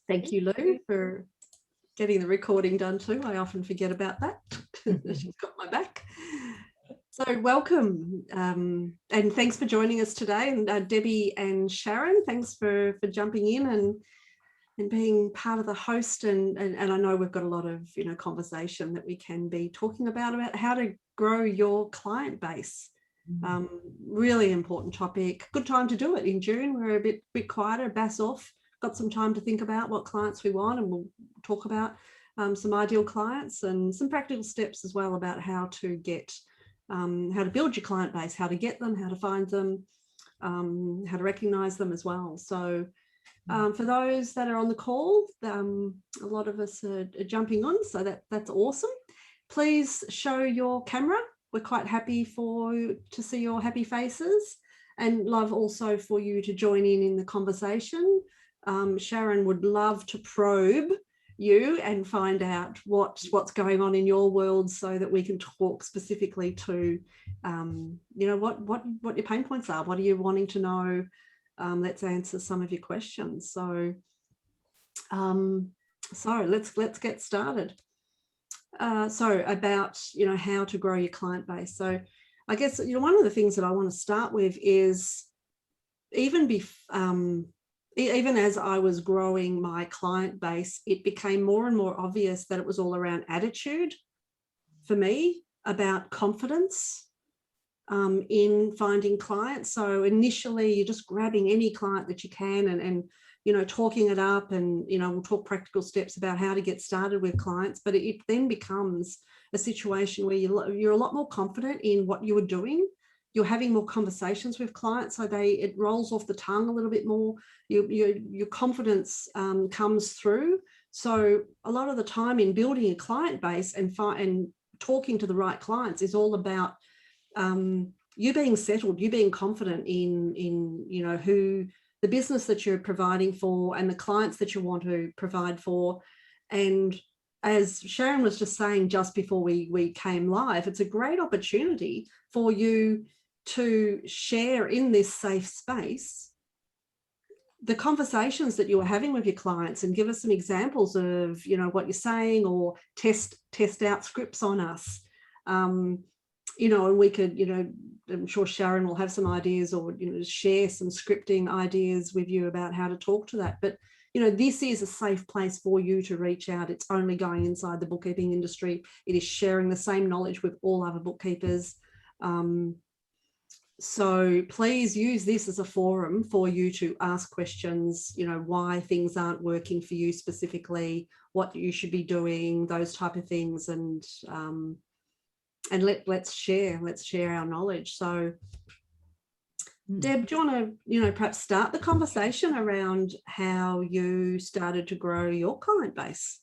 Thank you, Lou, for getting the recording done too. I often forget about that. She's got my back. So welcome, and thanks for joining us today. And Debbie and Sharon, thanks for jumping in and being part of the host. And I know we've got a lot of conversation that we can be talking about how to grow your client base. Really important topic. Good time to do it in June. We're a bit quieter, bass off. Got some time to think about what clients we want, and we'll talk about some ideal clients and some practical steps as well about how to build your client base, how to get them, how to find them, how to recognize them as well. So for those that are on the call, a lot of us are jumping on, so that's awesome. Please show your camera. We're quite happy to see your happy faces, and love also for you to join in the conversation. Sharon would love to probe you and find out what's going on in your world, so that we can talk specifically to what your pain points are. What are you wanting to know? Let's answer some of your questions. So let's get started. So about how to grow your client base. So I guess one of the things that I want to start with is even as I was growing my client base, it became more and more obvious that it was all around attitude for me, about confidence in finding clients. So initially you're just grabbing any client that you can and talking it up, and we'll talk practical steps about how to get started with clients. But it then becomes a situation where you're a lot more confident in what you are doing. You're having more conversations with clients, so it rolls off the tongue a little bit more. Your confidence comes through. So a lot of the time in building a client base and talking to the right clients is all about you being settled, you being confident in who the business that you're providing for and the clients that you want to provide for. And as Sharon was just saying just before we came live, it's a great opportunity for you to share in this safe space the conversations that you are having with your clients, and give us some examples of what you're saying, or test out scripts on us. And we could, I'm sure Sharon will have some ideas, or share some scripting ideas with you about how to talk to that. But this is a safe place for you to reach out. It's only going inside the bookkeeping industry. It is sharing the same knowledge with all other bookkeepers. So please use this as a forum for you to ask questions, why things aren't working for you specifically, what you should be doing, those type of things. And let's share our knowledge. So Deb, do you want to, perhaps start the conversation around how you started to grow your client base?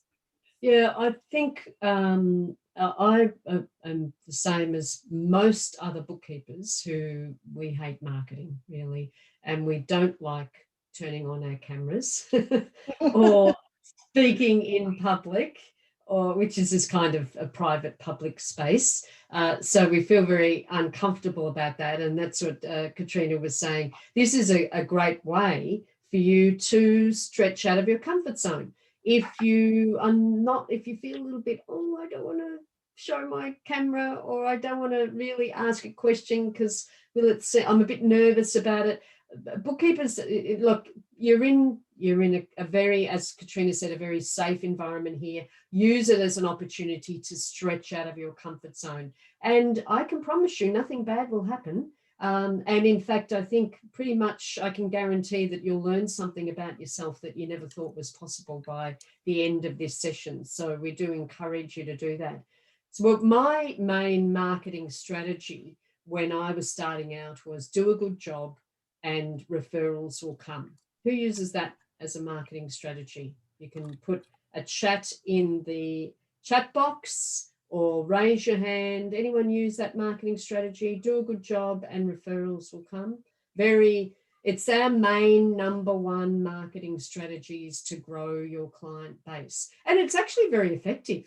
Yeah, I think I am the same as most other bookkeepers who we hate marketing, really, and we don't like turning on our cameras or speaking in public, which is this kind of a private public space. So we feel very uncomfortable about that. And that's what Katrina was saying. This is a great way for you to stretch out of your comfort zone. If you feel a little bit, I don't want to show my camera, or I don't want to really ask a question because I'm a bit nervous about it. Bookkeepers, look, you're in a very, as Katrina said, a very safe environment here. Use it as an opportunity to stretch out of your comfort zone. And I can promise you nothing bad will happen. And in fact, I think pretty much I can guarantee that you'll learn something about yourself that you never thought was possible by the end of this session. So we do encourage you to do that. So my main marketing strategy when I was starting out was do a good job and referrals will come. Who uses that as a marketing strategy? You can put a chat in the chat box or raise your hand. Anyone use that marketing strategy? Do a good job and referrals will come. It's our main number one marketing strategies to grow your client base. And it's actually very effective.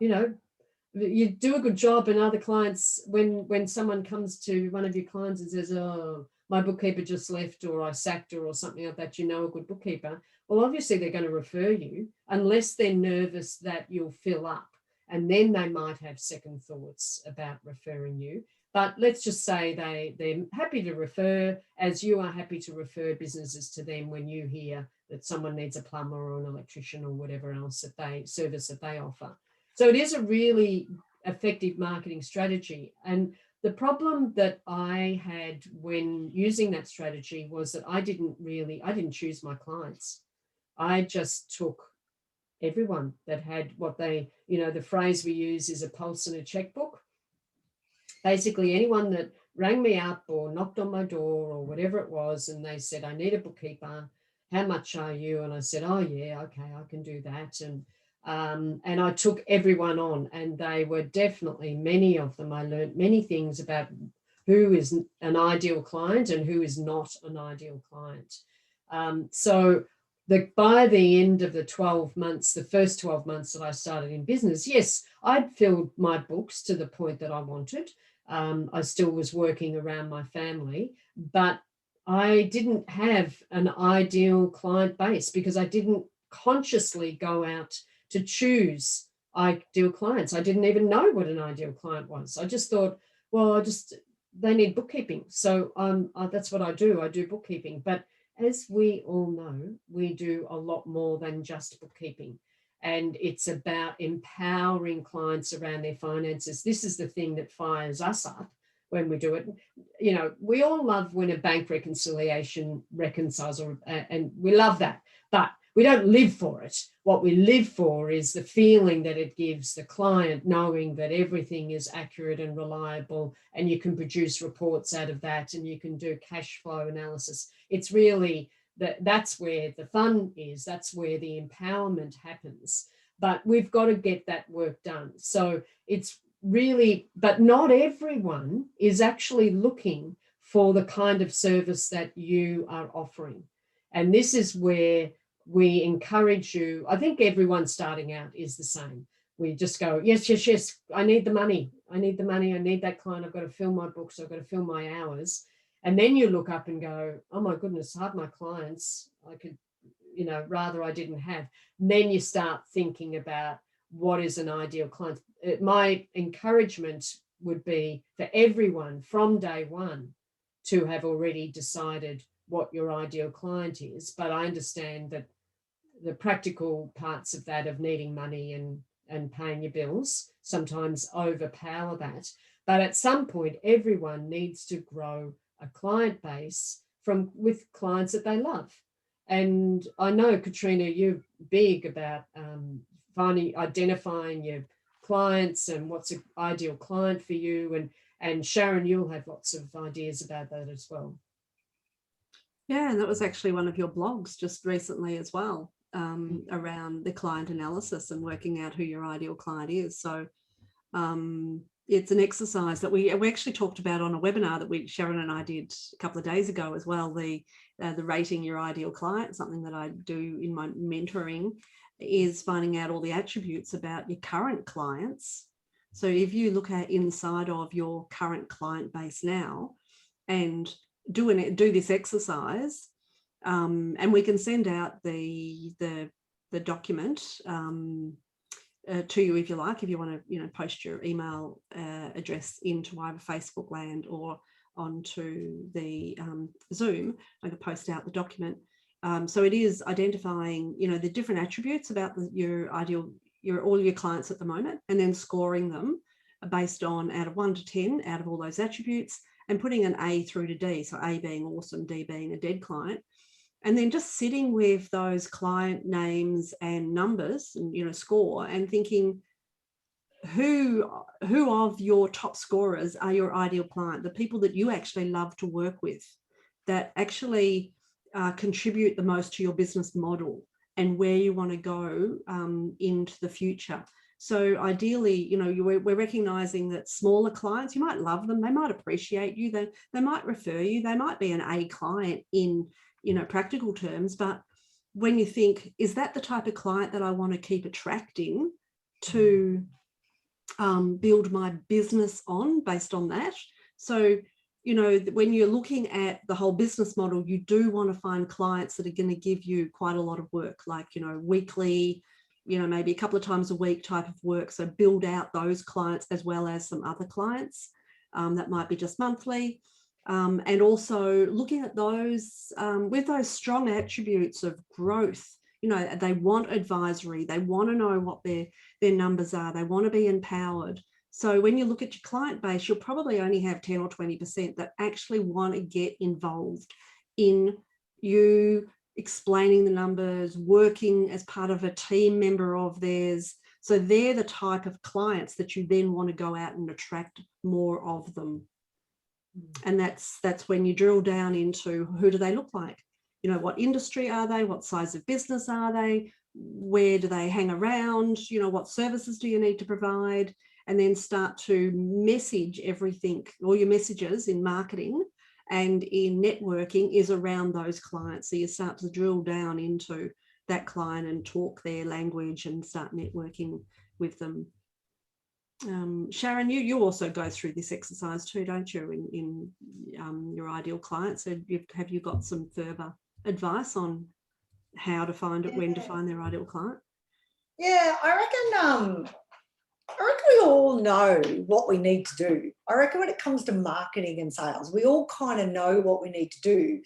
You do a good job, and other clients, when someone comes to one of your clients and says, oh, my bookkeeper just left, or I sacked her, or something like that, you know a good bookkeeper. Well, obviously they're going to refer you unless they're nervous that you'll fill up. And then they might have second thoughts about referring you. But let's just say they're happy to refer, as you are happy to refer businesses to them when you hear that someone needs a plumber or an electrician or whatever else service that they offer. So it is a really effective marketing strategy. And the problem that I had when using that strategy was that I didn't choose my clients. I just took everyone that had what they, the phrase we use is a pulse and a checkbook. Basically, anyone that rang me up or knocked on my door or whatever it was, and they said, I need a bookkeeper. How much are you? And I said, oh yeah, okay, I can do that. And I took everyone on, and they were definitely, many of them, I learned many things about who is an ideal client and who is not an ideal client. So by the end of the 12 months, the first 12 months that I started in business, yes, I'd filled my books to the point that I wanted. I still was working around my family, but I didn't have an ideal client base because I didn't consciously go out to choose ideal clients. I didn't even know what an ideal client was. I just thought, well, they need bookkeeping. So that's what I do. I do bookkeeping. But as we all know, we do a lot more than just bookkeeping. And it's about empowering clients around their finances. This is the thing that fires us up when we do it. We all love when a bank reconciliation reconciles, and we love that, but we don't live for it. What we live for is the feeling that it gives the client, knowing that everything is accurate and reliable, and you can produce reports out of that, and you can do cash flow analysis. It's really that's where the fun is. That's where the empowerment happens. But we've got to get that work done. So it's really, but not everyone is actually looking for the kind of service that you are offering. And this is where we encourage you. I think everyone starting out is the same. We just go, yes, yes, yes, I need the money. I need the money. I need that client. I've got to fill my books. I've got to fill my hours. And then you look up and go, oh my goodness, half my clients I could, rather I didn't have. And then you start thinking about what is an ideal client. My encouragement would be for everyone from day one to have already decided what your ideal client is. But I understand that the practical parts of that, of needing money and paying your bills, sometimes overpower that. But at some point, everyone needs to grow a client base with clients that they love. And I know, Katrina, you're big about identifying your clients and what's an ideal client for you. And Sharon, you'll have lots of ideas about that as well. Yeah, and that was actually one of your blogs just recently as well, around the client analysis and working out who your ideal client is. So it's an exercise that we actually talked about on a webinar that Sharon and I did a couple of days ago as well, the rating your ideal client. Something that I do in my mentoring is finding out all the attributes about your current clients. So if you look at inside of your current client base now and do this exercise, and we can send out the document to you if you like, if you want to post your email address into either Facebook land or onto the Zoom. I can post out the document. So it is identifying the different attributes about your all your clients at the moment, and then scoring them based on out of 1 to 10 out of all those attributes, and putting an A through to D. So A being awesome, D being a dead client. And then just sitting with those client names and numbers and, score, and thinking who of your top scorers are your ideal client, the people that you actually love to work with, that actually contribute the most to your business model and where you want to go into the future. So ideally, we're recognizing that smaller clients, you might love them, they might appreciate you, they might refer you, they might be an A client in practical terms, but when you think, is that the type of client that I want to keep attracting to build my business on based on that? So you know, when you're looking at the whole business model, you do want to find clients that are going to give you quite a lot of work, like, you know, weekly, you know, maybe a couple of times a week type of work. So build out those clients as well as some other clients that might be just monthly. And also looking at those with those strong attributes of growth. You know, they want advisory, they want to know what their numbers are, they want to be empowered. So when you look at your client base, you'll probably only have 10 or 20% that actually want to get involved in you explaining the numbers, working as part of a team member of theirs. So they're the type of clients that you then want to go out and attract more of them. And that's when you drill down into who do they look like? You know, what industry are they? What size of business are they? Where do they hang around? You know, what services do you need to provide? And then start to message everything, all your messages in marketing and in networking is around those clients. So you start to drill down into that client and talk their language and start networking with them. Sharon, you also go through this exercise too, don't you, in your ideal client? So have you got some further advice on how to find it, when to find their ideal client? Yeah, I reckon we all know what we need to do. I reckon when it comes to marketing and sales, we all kind of know what we need to do,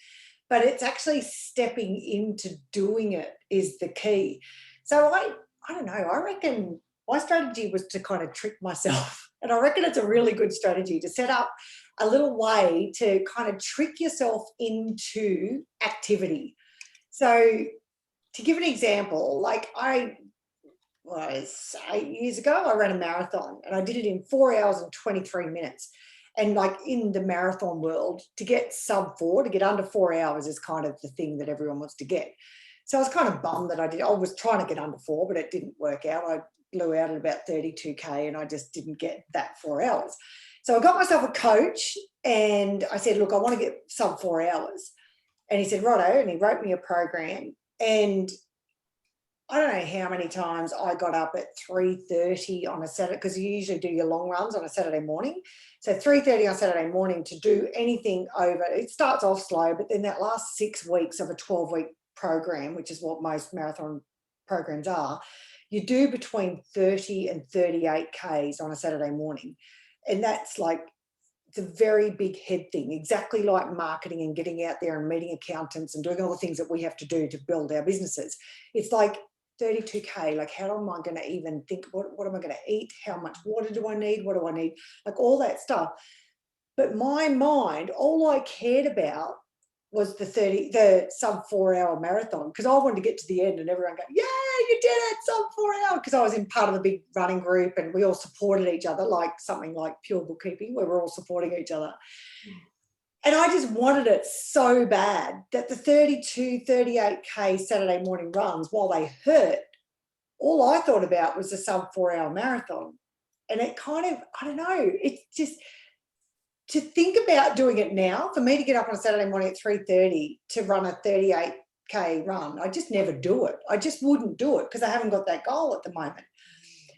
but it's actually stepping into doing it is the key. So I don't know, I reckon my strategy was to kind of trick myself. And I reckon it's a really good strategy to set up a little way to kind of trick yourself into activity. So to give an example, like I was 8 years ago, I ran a marathon and I did it in 4 hours and 23 minutes. And like in the marathon world, to get sub 4, to get under 4 hours is kind of the thing that everyone wants to get. So I was kind of bummed that I was trying to get under 4, but it didn't work out. I blew out at about 32K and I just didn't get that 4 hours. So I got myself a coach and I said, look, I want to get sub 4 hours. And he said, righto, and he wrote me a program. And I don't know how many times I got up at 3:30 on a Saturday, because you usually do your long runs on a Saturday morning. So 3:30 on Saturday morning to do anything over, it starts off slow, but then that last 6 weeks of a 12-week program, which is what most marathon programs are, you do between 30 and 38 Ks on a Saturday morning. And that's like, it's a very big head thing, exactly like marketing and getting out there and meeting accountants and doing all the things that we have to do to build our businesses. It's like 32K, like how am I going to even think, what am I going to eat? How much water do I need? What do I need? Like all that stuff. But my mind, all I cared about was the sub 4 hour marathon, because I wanted to get to the end and everyone go, yeah, you did it, sub 4 hours, because I was in part of the big running group and we all supported each other, like something like Pure Bookkeeping, where we're all supporting each other. And I just wanted it so bad that the 32, 38K Saturday morning runs, while they hurt, all I thought about was the sub 4 hour marathon. And it kind of, I don't know, it's just, to think about doing it now, for me to get up on a Saturday morning at 3:30 to run a 38K run, I just never do it. I just wouldn't do it because I haven't got that goal at the moment.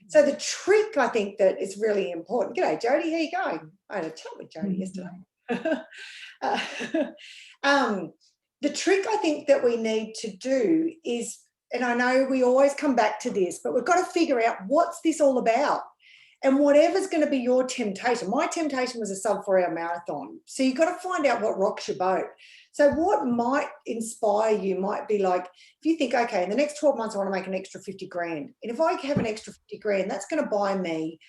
So the trick, I think, that is really important. G'day, Jody, how you going? I had a chat with Jody yesterday. The trick I think that we need to do is, and I know we always come back to this, but we've got to figure out what's this all about. And whatever's going to be your temptation. My temptation was a sub 4 hour marathon. So you've got to find out what rocks your boat. So what might inspire you might be like, if you think, okay, in the next 12 months, I want to make an extra 50 grand. And if I have an extra 50 grand, that's going to buy me,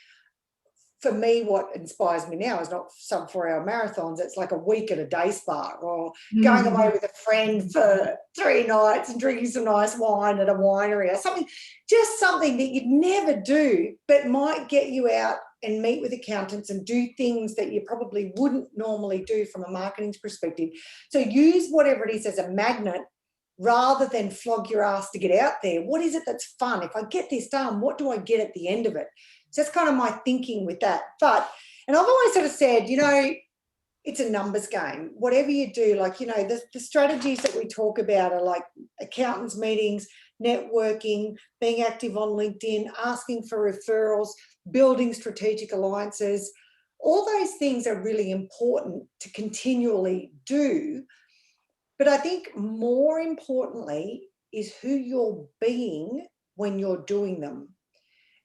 for me, what inspires me now is not sub 4 hour marathons. It's like a week at a day spa, or going away with a friend for 3 nights and drinking some nice wine at a winery or something, just something that you'd never do, but might get you out and meet with accountants and do things that you probably wouldn't normally do from a marketing perspective. So use whatever it is as a magnet rather than flog your ass to get out there. What is it that's fun? If I get this done, what do I get at the end of it? So that's kind of my thinking with that. And I've always sort of said, you know, it's a numbers game. Whatever you do, like, you know, the strategies that we talk about are like accountants meetings, networking, being active on LinkedIn, asking for referrals, building strategic alliances. All those things are really important to continually do. But I think more importantly is who you're being when you're doing them.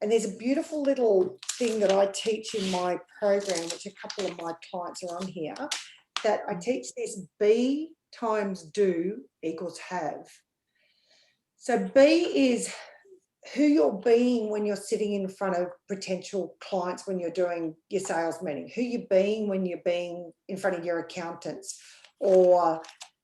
And there's a beautiful little thing that I teach in my program, which a couple of my clients are on here, that I teach this: be times do equals have. So be is who you're being when you're sitting in front of potential clients, when you're doing your sales meeting, who you're being when you're being in front of your accountants or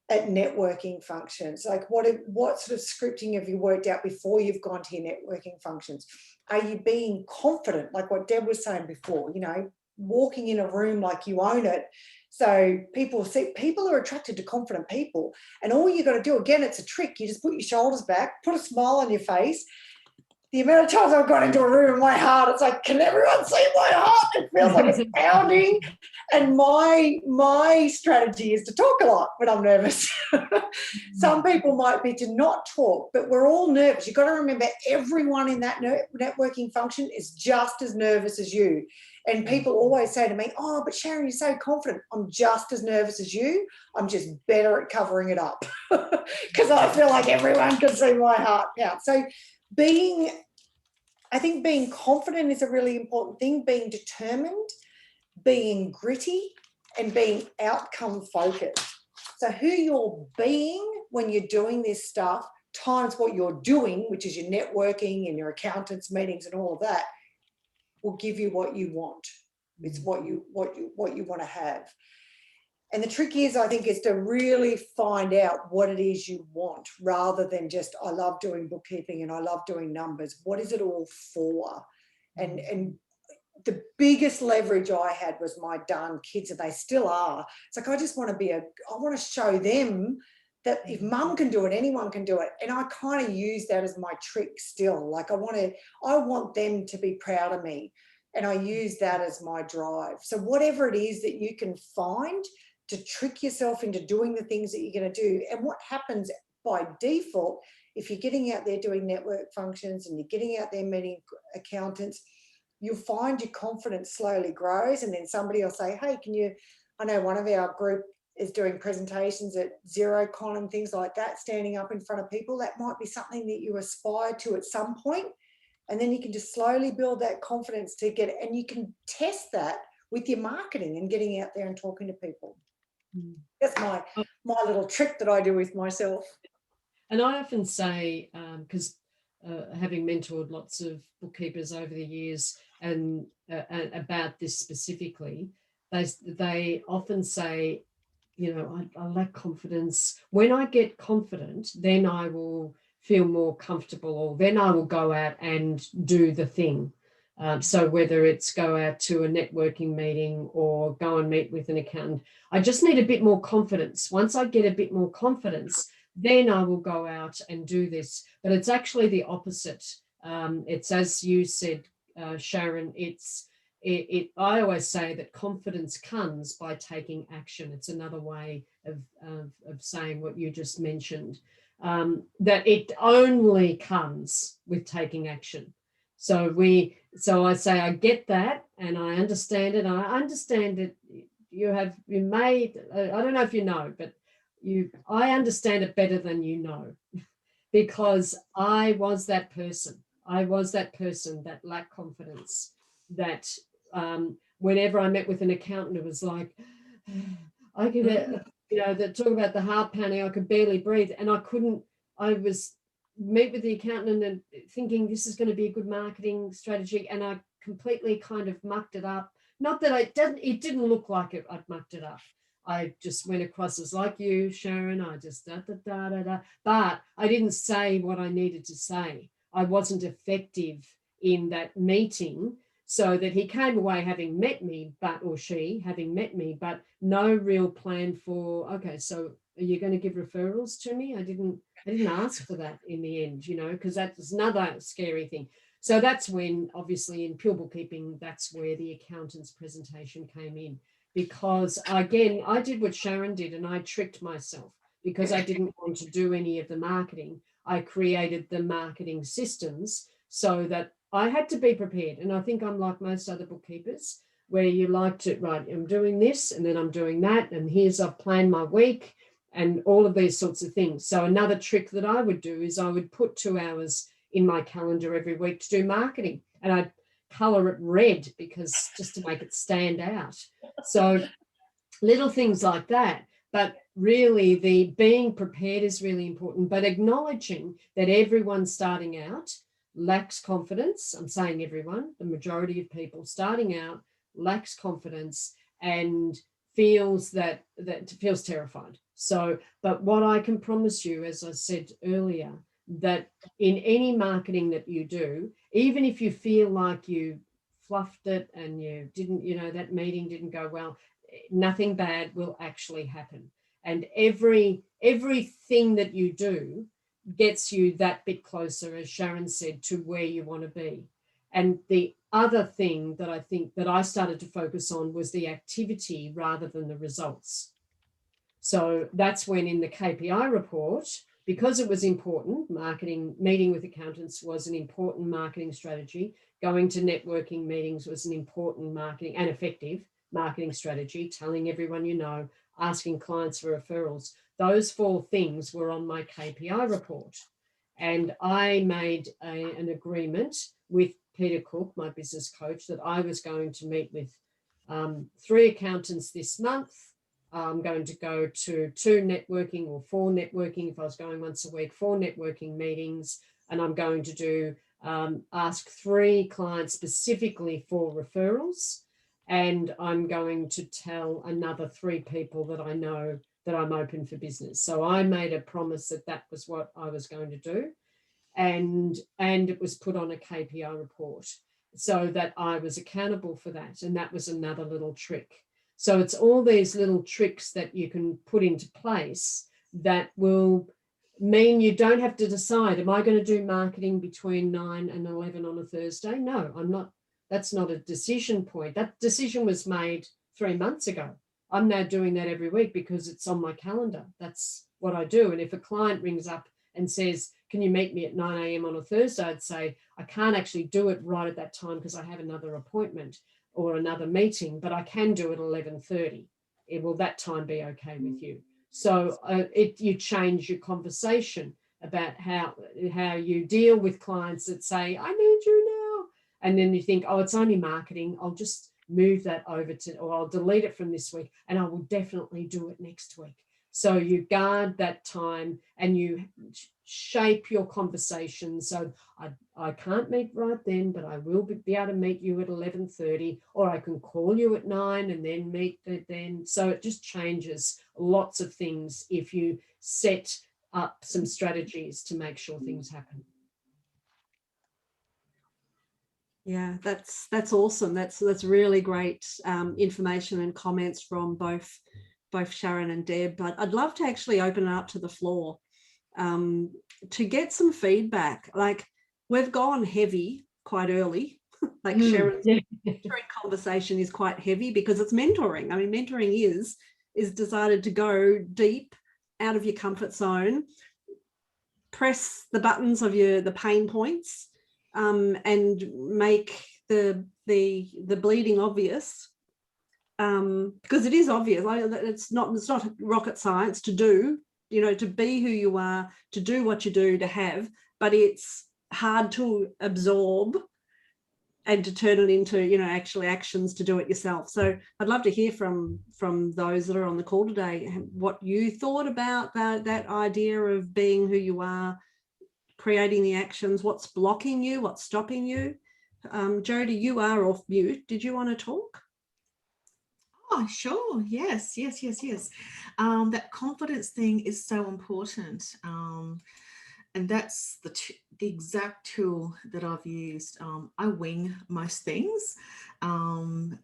at networking functions. Like what sort of scripting have you worked out before you've gone to your networking functions? Are you being confident, like what Deb was saying before, you know, walking in a room like you own it? So people are attracted to confident people, and all you got to do, again, it's a trick. You just put your shoulders back, put a smile on your face. The amount of times I've gone into a room in my heart, it's like, can everyone see my heart? It feels like it's pounding. And my strategy is to talk a lot when I'm nervous. Some people might be to not talk, but we're all nervous. You've got to remember, everyone in that networking function is just as nervous as you. And people always say to me, oh, but Sharon, you're so confident. I'm just as nervous as you. I'm just better at covering it up because I feel like everyone can see my heart pound. So I think being confident is a really important thing, being determined, being gritty, and being outcome focused. So who you're being when you're doing this stuff times what you're doing, which is your networking and your accountants meetings and all of that, will give you what you want. It's what you want to have. And the trick is, I think, is to really find out what it is you want, rather than just, I love doing bookkeeping and I love doing numbers. What is it all for? And the biggest leverage I had was my darn kids, and they still are. It's like, I just want to I want to show them that if mum can do it, anyone can do it. And I kind of use that as my trick still. Like I want them to be proud of me. And I use that as my drive. So whatever it is that you can find to trick yourself into doing the things that you're going to do. And what happens by default, if you're getting out there doing network functions and you're getting out there meeting accountants, you'll find your confidence slowly grows. And then somebody will say, hey, I know one of our group is doing presentations at XeroCon and things like that, standing up in front of people. That might be something that you aspire to at some point. And then you can just slowly build that confidence to get it. And you can test that with your marketing and getting out there and talking to people. That's my little trick that I do with myself. And I often say, because having mentored lots of bookkeepers over the years and about this specifically, they often say, you know, I lack confidence. When I get confident, then I will feel more comfortable, or then I will go out and do the thing. So whether it's go out to a networking meeting or go and meet with an accountant, I just need a bit more confidence. Once I get a bit more confidence, then I will go out and do this. But it's actually the opposite. It's, as you said, Sharon, I always say that confidence comes by taking action. It's another way of saying what you just mentioned, that it only comes with taking action. So I say, I get that and I understand it. I understand it. I don't know if you know, but I understand it better than you know, because I was that person. I was that person that lacked confidence, that whenever I met with an accountant, it was like, I could, that talk about the heart pounding, I could barely breathe. And I was meet with the accountant and thinking this is going to be a good marketing strategy. And I completely kind of mucked it up. Not that it didn't look like I'd mucked it up. I just went across as like you, Sharon. I just but I didn't say what I needed to say. I wasn't effective in that meeting, so that he came away having met me, or she having met me, but no real plan for, okay, so are you going to give referrals to me? I didn't ask for that in the end, because that's another scary thing. So that's when, obviously, in pure bookkeeping, that's where the accountant's presentation came in. Because, again, I did what Sharon did, and I tricked myself because I didn't want to do any of the marketing. I created the marketing systems so that I had to be prepared. And I think I'm like most other bookkeepers. where you like to, right, I'm doing this and then I'm doing that, and here's, I've planned my week and all of these sorts of things. So another trick that I would do is I would put 2 hours in my calendar every week to do marketing, and I'd color it red because just to make it stand out. So little things like that. But really, the being prepared is really important, but acknowledging that everyone starting out lacks confidence. I'm saying everyone, the majority of people starting out lacks confidence and feels feels terrified. So, but what I can promise you, as I said earlier, that in any marketing that you do, even if you feel like you fluffed it and you didn't, that meeting didn't go well, nothing bad will actually happen. And everything that you do gets you that bit closer, as Sharon said, to where you want to be. And the other thing that I think that I started to focus on was the activity rather than the results. So that's when in the KPI report, because it was important, marketing, meeting with accountants was an important marketing strategy. Going to networking meetings was an important marketing and effective marketing strategy, telling everyone you know, asking clients for referrals. Those 4 things were on my KPI report. And I made an agreement with Peter Cook, my business coach, that I was going to meet with 3 accountants this month. I'm going to go to 2 networking or 4 networking, if I was going once a week, 4 networking meetings. And I'm going to do ask 3 clients specifically for referrals. And I'm going to tell another 3 people that I know that I'm open for business. So I made a promise that that was what I was going to do. And it was put on a KPI report so that I was accountable for that. And that was another little trick. So it's all these little tricks that you can put into place that will mean you don't have to decide, am I going to do marketing between 9 and 11 on a Thursday? No, I'm not. That's not a decision point. That decision was made 3 months ago. I'm now doing that every week because it's on my calendar. That's what I do. And if a client rings up and says, can you meet me at 9 a.m. on a Thursday? I'd say, I can't actually do it right at that time because I have another appointment or another meeting, but I can do it at 11:30. Will that time be okay with you? So you change your conversation about how you deal with clients that say, I need you now. And then you think, oh, it's only marketing. I'll just move that over to, or I'll delete it from this week and I will definitely do it next week. So you guard that time and you shape your conversation. So I can't meet right then, but I will be able to meet you at 11:30, or I can call you at 9 and then meet then. So it just changes lots of things if you set up some strategies to make sure things happen. Yeah, that's awesome. That's really great information and comments from both Sharon and Deb. But I'd love to actually open it up to the floor to get some feedback. Like, we've gone heavy quite early. Like Sharon's mentoring conversation is quite heavy because it's mentoring. I mean, mentoring is decided to go deep out of your comfort zone, press the buttons of the pain points, and make the bleeding obvious, because it is obvious. It's not rocket science to do, to be who you are, to do what you do, to have, but it's hard to absorb and to turn it into, actually actions to do it yourself. So I'd love to hear from those that are on the call today, what you thought about that idea of being who you are, creating the actions, what's blocking you, what's stopping you. Jodie, you are off mute. Did you want to talk? Oh, sure. Yes. That confidence thing is so important. And that's the exact tool that I've used. I wing most things, and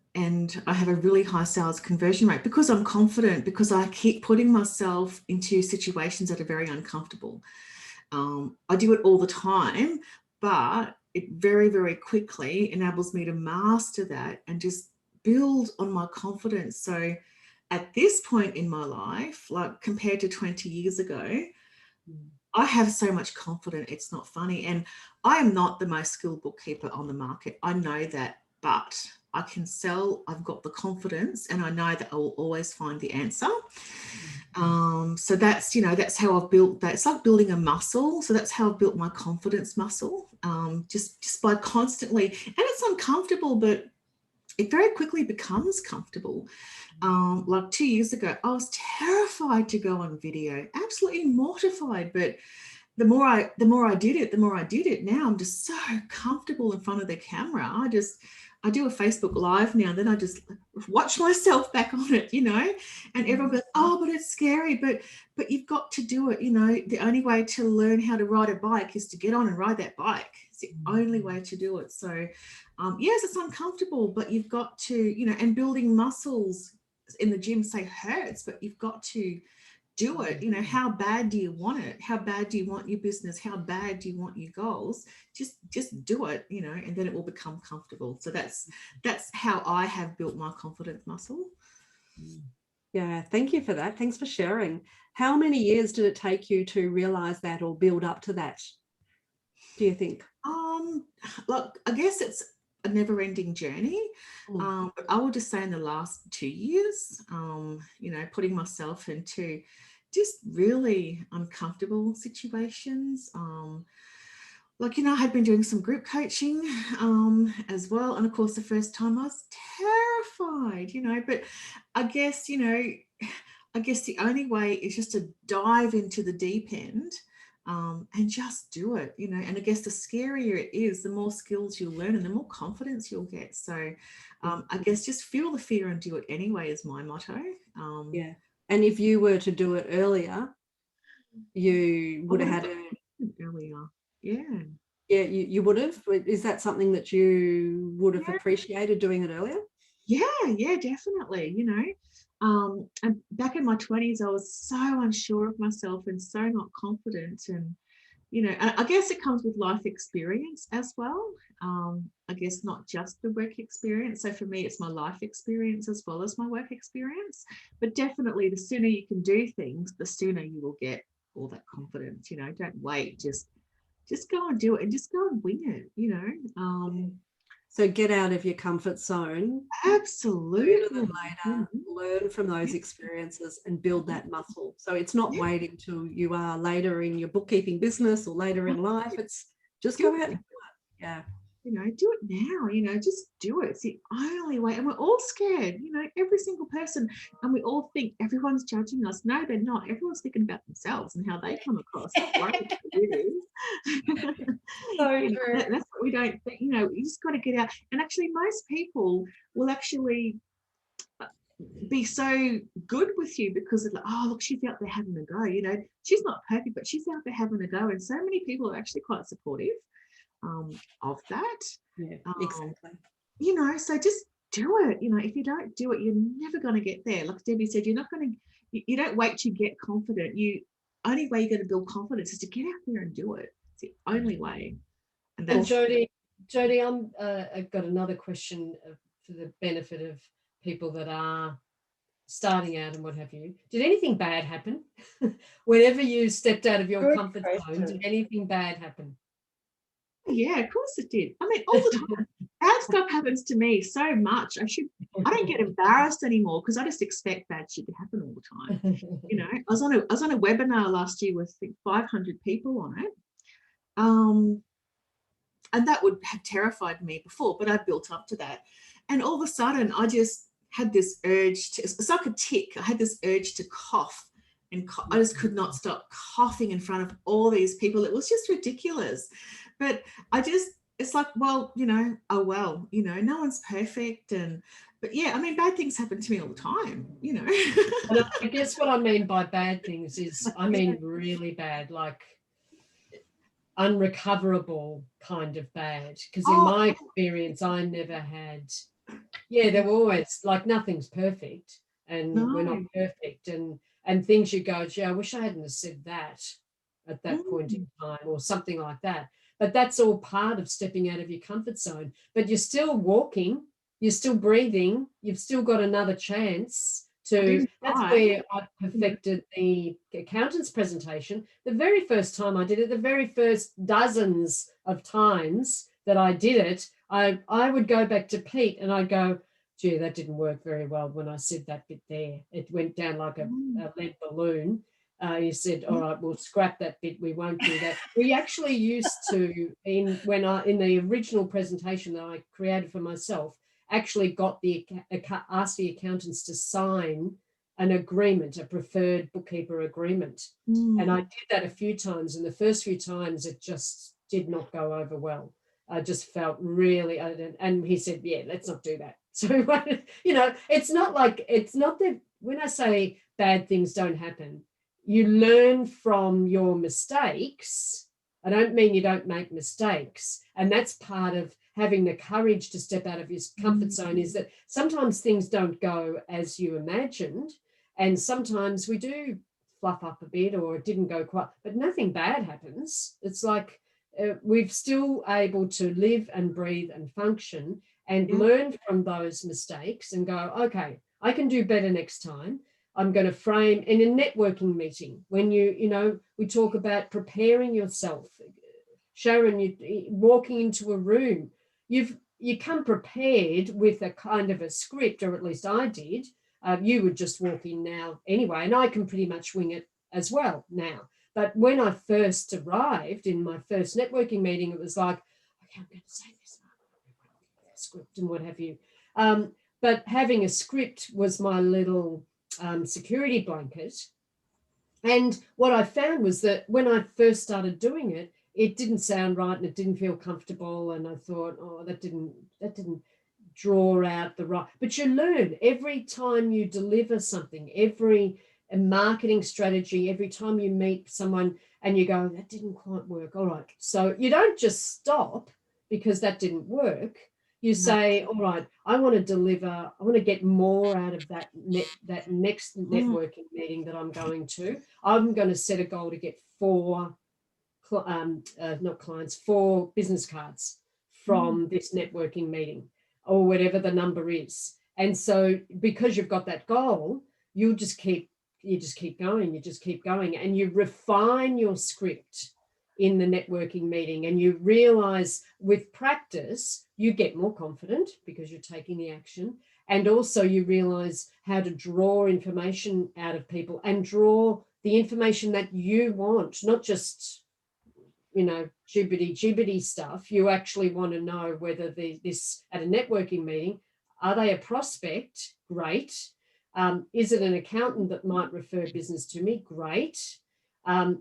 I have a really high sales conversion rate because I'm confident, because I keep putting myself into situations that are very uncomfortable. I do it all the time, but it very, very quickly enables me to master that and just build on my confidence. So at this point in my life, like compared to 20 years ago, I have so much confidence, it's not funny. And I am not the most skilled bookkeeper on the market. I know that, but I can sell, I've got the confidence, and I know that I will always find the answer. So that's, that's how I've built that. It's like building a muscle. So that's how I've built my confidence muscle, just by constantly, and it's uncomfortable, but it very quickly becomes comfortable. Like 2 years ago, I was terrified to go on video, absolutely mortified, but the more I did it, now I'm just so comfortable in front of the camera. I do a Facebook Live now, and then I just watch myself back on it, and everyone goes, oh, but it's scary, but you've got to do it. The only way to learn how to ride a bike is to get on and ride that bike. It's the only way to do it. So yes, it's uncomfortable, but you've got to, and building muscles in the gym say hurts, but you've got to do it. How bad do you want it? How bad do you want your business? How bad do you want your goals? Just do it, and then it will become comfortable. So that's how I have built my confidence muscle. Yeah, thank you for that. Thanks for sharing. How many years did it take you to realize that or build up to that, do you think? Look, I guess it's a never-ending journey, but I would just say in the last 2 years, putting myself into just really uncomfortable situations. I had been doing some group coaching as well, and of course the first time I was terrified, but I guess the only way is just to dive into the deep end. And just do it, and I guess the scarier it is, the more skills you'll learn and the more confidence you'll get. So I guess just feel the fear and do it anyway is my motto. Yeah. And if you were to do it earlier, you would have had it earlier. Yeah. Yeah, you would have. Is that something that you would have appreciated doing it earlier? Yeah, definitely. And back in my 20s, I was so unsure of myself and so not confident. And, I guess it comes with life experience as well. I guess not just the work experience. So for me, it's my life experience as well as my work experience. But definitely the sooner you can do things, the sooner you will get all that confidence. Don't wait, just go and do it, and just go and wing it, So get out of your comfort zone. Absolutely. Sooner than later, learn from those experiences and build that muscle. So it's not waiting till you are later in your bookkeeping business or later in life. It's just go out and do it. Yeah. Do it now, just do it. It's the only way. And we're all scared, every single person. And we all think everyone's judging us. No, they're not. Everyone's thinking about themselves and how they come across. That's what we don't think, you just got to get out. And actually, most people will actually be so good with you because of like, oh, look, she's out there having a go. She's not perfect, but she's out there having a go. And so many people are actually quite supportive of that. Yeah, exactly. So just do it. If you don't do it, you're never going to get there. Like Debbie said, you don't wait to get confident. Only way you're going to build confidence is to get out there and do it. It's the only way. And Jody, I've got another question for the benefit of people that are starting out and what have you. Did anything bad happen? Whenever you stepped out of your comfort zone, did anything bad happen? Yeah, of course it did. I mean, all the time. Bad stuff happens to me so much. I don't get embarrassed anymore because I just expect bad shit to happen all the time. I was on a webinar last year with 500 people on it. And that would have terrified me before, but I built up to that. And all of a sudden, I just had this urge it's like a tick. I had this urge to cough. And I just could not stop coughing in front of all these people. It was just ridiculous. But it's like, well, oh, well, no one's perfect. But yeah, I mean, bad things happen to me all the time, And I guess what I mean by bad things is, I mean, really bad, like unrecoverable kind of bad. Because in my experience, I never had, there were always, like, nothing's perfect and we're not perfect. And things you go, gee, I wish I hadn't have said that at that point in time or something like that. But that's all part of stepping out of your comfort zone. But you're still walking, you're still breathing, you've still got another chance to. That's where I perfected the accountant's presentation. The very first time I did it, the very first dozens of times that I did it, I would go back to Pete and I'd go, gee, that didn't work very well when I said that bit there. It went down like a lead balloon. He said, all right, we'll scrap that bit. We won't do that. We actually used to, in the original presentation that I created for myself, actually asked the accountants to sign an agreement, a preferred bookkeeper agreement. And I did that a few times. And the first few times it just did not go over well. I just felt really, and he said, yeah, let's not do that. So, you know, it's not that when I say bad things don't happen, you learn from your mistakes. I don't mean you don't make mistakes. And that's part of having the courage to step out of your comfort zone, is that sometimes things don't go as you imagined. And sometimes we do fluff up a bit, or it didn't go quite, but nothing bad happens. It's like we're still able to live and breathe and function and learn from those mistakes and go, okay, I can do better next time. I'm going to frame in a networking meeting when we talk about preparing yourself. Sharon, you walking into a room, you come prepared with a kind of a script, or at least I did. You would just walk in now anyway, and I can pretty much wing it as well now. But when I first arrived in my first networking meeting, it was like, okay, I'm going to say this script and what have you. But having a script was my little security blanket. And what I found was that when I first started doing it, it didn't sound right and it didn't feel comfortable. And I thought, oh, that didn't draw out the right. But you learn every time you deliver something, every marketing strategy, every time you meet someone and you go, that didn't quite work. All right. So you don't just stop because that didn't work. You say, all right, I want to deliver, I want to get more out of that next networking meeting that I'm going to. I'm going to set a goal to get 4 business cards from this networking meeting, or whatever the number is. And so because you've got that goal, you just keep going, and you refine your script in the networking meeting, and you realize with practice you get more confident because you're taking the action, and also you realize how to draw information out of people and draw the information that you want, not just jibbity stuff. You actually want to know whether this at a networking meeting, are they a prospect? Great. Is it an accountant that might refer business to me? Great.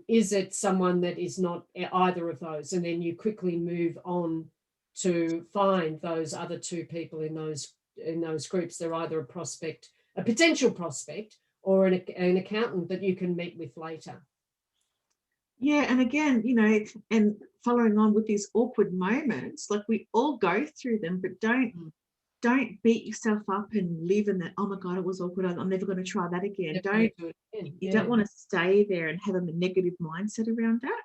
Is it someone that is not either of those? And then you quickly move on to find those other 2 people in those groups. They're either a potential prospect, or an accountant that you can meet with later. Yeah, and again, and following on with these awkward moments, like we all go through them, but don't beat yourself up and live in that, oh my God, it was awkward, I'm never going to try that again. You don't want to stay there and have a negative mindset around that.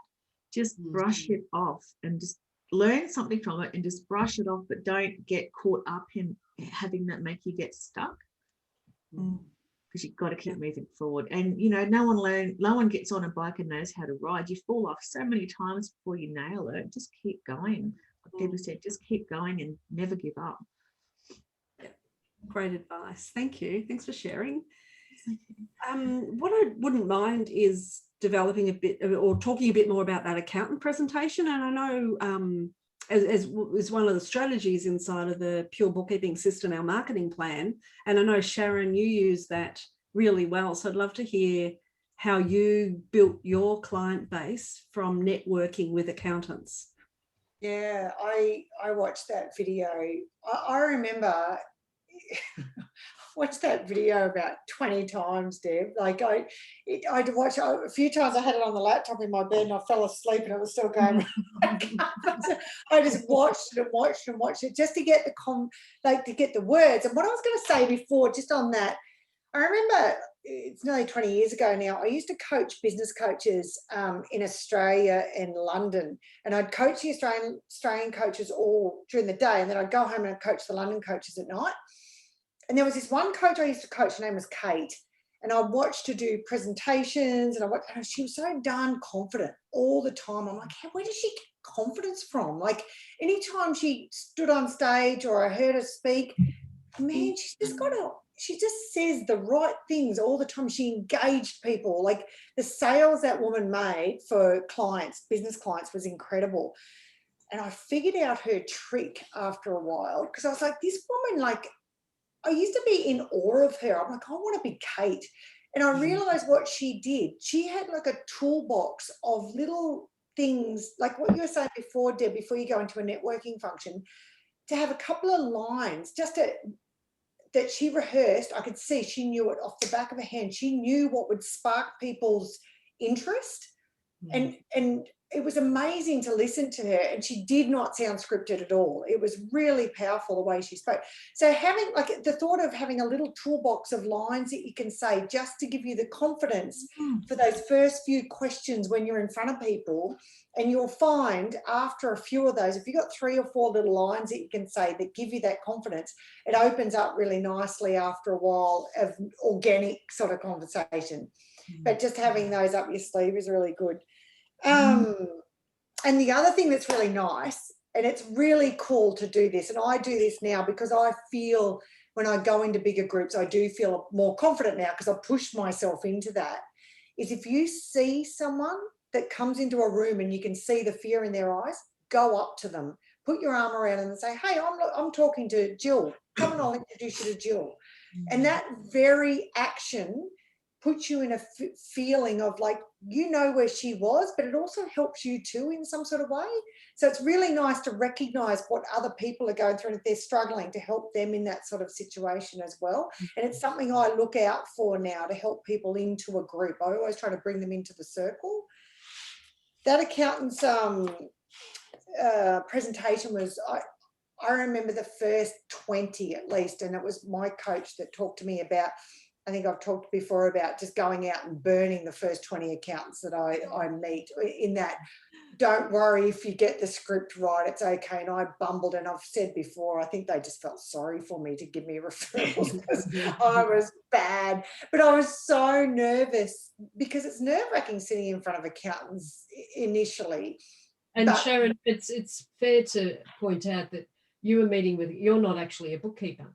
Just brush it off and just learn something from it and just brush it off, but don't get caught up in having that make you get stuck. Because you've got to keep moving forward. And no one gets on a bike and knows how to ride. You fall off so many times before you nail it. Just keep going. Like Deborah said, just keep going and never give up. Great advice. Thank you. Thanks for sharing. What I wouldn't mind is developing a bit, or talking a bit more about that accountant presentation. And I know as one of the strategies inside of the Pure Bookkeeping System, our marketing plan. And I know, Sharon, you use that really well. So I'd love to hear how you built your client base from networking with accountants. Yeah, I watched that video. I remember watched that video about 20 times, Deb. Like I'd watch it a few times. I had it on the laptop in my bed and I fell asleep and it was still going. I just watched it and watched and watched it just to get the words. And what I was going to say before, just on that, I remember it's nearly 20 years ago now. I used to coach business coaches in Australia and London, and I'd coach the Australian coaches all during the day, and then I'd go home and I'd coach the London coaches at night. And there was this one coach I used to coach, her name was Kate. And I watched her do presentations, and she was so darn confident all the time. I'm like, hey, where does she get confidence from? Like, anytime she stood on stage or I heard her speak, man, she just says the right things all the time. She engaged people. Like, the sales that woman made for clients, business clients, was incredible. And I figured out her trick after a while, because I was like, this woman, like, I used to be in awe of her. I'm like, I want to be Kate. And I realized what she did. She had like a toolbox of little things, like what you were saying before, Deb, before you go into a networking function, to have a couple of lines that she rehearsed. I could see she knew it off the back of her hand. She knew what would spark people's interest. And it was amazing to listen to her, and she did not sound scripted at all. It was really powerful the way she spoke. So having, like, the thought of having a little toolbox of lines that you can say just to give you the confidence for those first few questions when you're in front of people, and you'll find after a few of those, if you've got 3 or 4 little lines that you can say that give you that confidence, it opens up really nicely after a while of organic sort of conversation. But just having those up your sleeve is really good. And the other thing that's really nice, and it's really cool to do this, and I do this now because I feel when I go into bigger groups, I do feel more confident now because I push myself into that, is if you see someone that comes into a room and you can see the fear in their eyes, go up to them, put your arm around them and say, hey, I'm talking to Jill. Come and I'll introduce you to Jill. And that very action puts you in a feeling of, like, you know where she was, but it also helps you too in some sort of way. So it's really nice to recognize what other people are going through, and if they're struggling, to help them in that sort of situation as well. And it's something I look out for now to help people into a group. I always try to bring them into the circle. That accountant's presentation was, I remember the first 20 at least, and it was my coach that talked to me about, I think I've talked before about just going out and burning the first 20 accountants that I meet, in that, don't worry if you get the script right, it's okay. And I bumbled, and I've said before, I think they just felt sorry for me to give me referrals because I was bad. But I was so nervous because it's nerve-wracking sitting in front of accountants initially. And Sharon, it's fair to point out that you were meeting with, you're not actually a bookkeeper.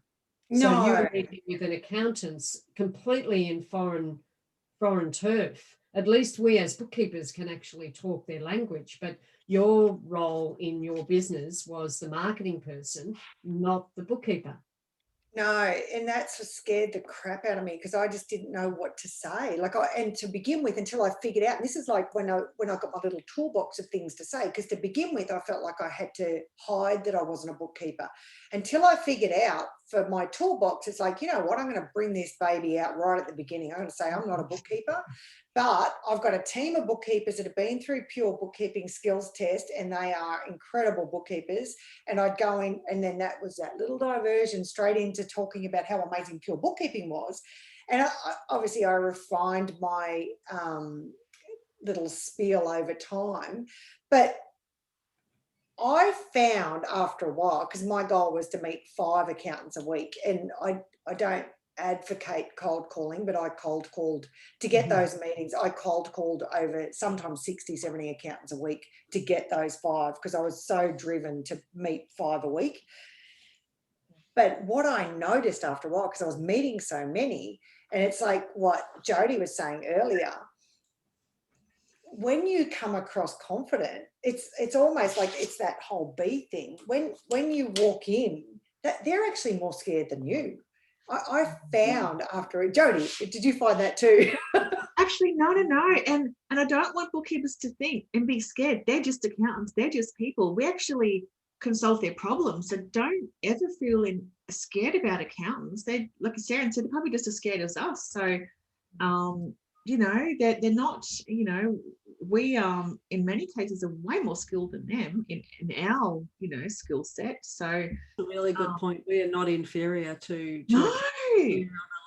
So you were meeting with an accountant completely in foreign turf. At least we as bookkeepers can actually talk their language, but your role in your business was the marketing person, not the bookkeeper. No, and that's what scared the crap out of me, because I just didn't know what to say. Like, and to begin with, until I figured out, and this is like when I got my little toolbox of things to say, because to begin with, I felt like I had to hide that I wasn't a bookkeeper. Until I figured out for my toolbox, it's like, you know what, I'm going to bring this baby out right at the beginning. I'm going to say I'm not a bookkeeper, but I've got a team of bookkeepers that have been through pure bookkeeping skills test, and they are incredible bookkeepers. And I'd go in, and then that was that little diversion straight into talking about how amazing pure bookkeeping was. And obviously I refined my little spiel over time, but I found after a while, because my goal was to meet 5 accountants a week, and I don't advocate cold calling, but I cold called to get those meetings. I cold called over sometimes 60, 70 accountants a week to get those 5, because I was so driven to meet 5 a week. But what I noticed after a while, because I was meeting so many, and it's like what Jody was saying earlier, when you come across confident, it's almost like it's that whole B thing. When you walk in, that they're actually more scared than you. I found after, Jody, did you find that too? Actually, no. And I don't want bookkeepers to think and be scared. They're just accountants. They're just people. We actually can solve their problems. So don't ever feel scared about accountants. They, like Sharon said, they're probably just as scared as us. So, you know, they're not, you know, we in many cases are way more skilled than them in our, you know, skill set. So a really good point. We are not inferior to no,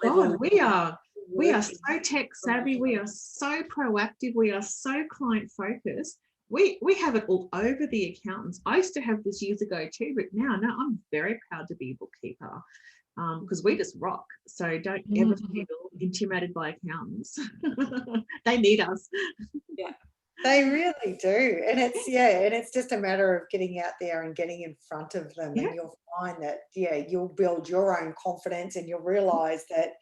God, we are so tech savvy, we are so proactive, we are so client focused. We have it all over the accountants. I used to have this years ago too, but now I'm very proud to be a bookkeeper. because we just rock. So don't ever feel intimidated by accountants. They need us. Yeah, they really do. And it's just a matter of getting out there and getting in front of them. Yeah. And you'll find that, you'll build your own confidence, and you'll realize that,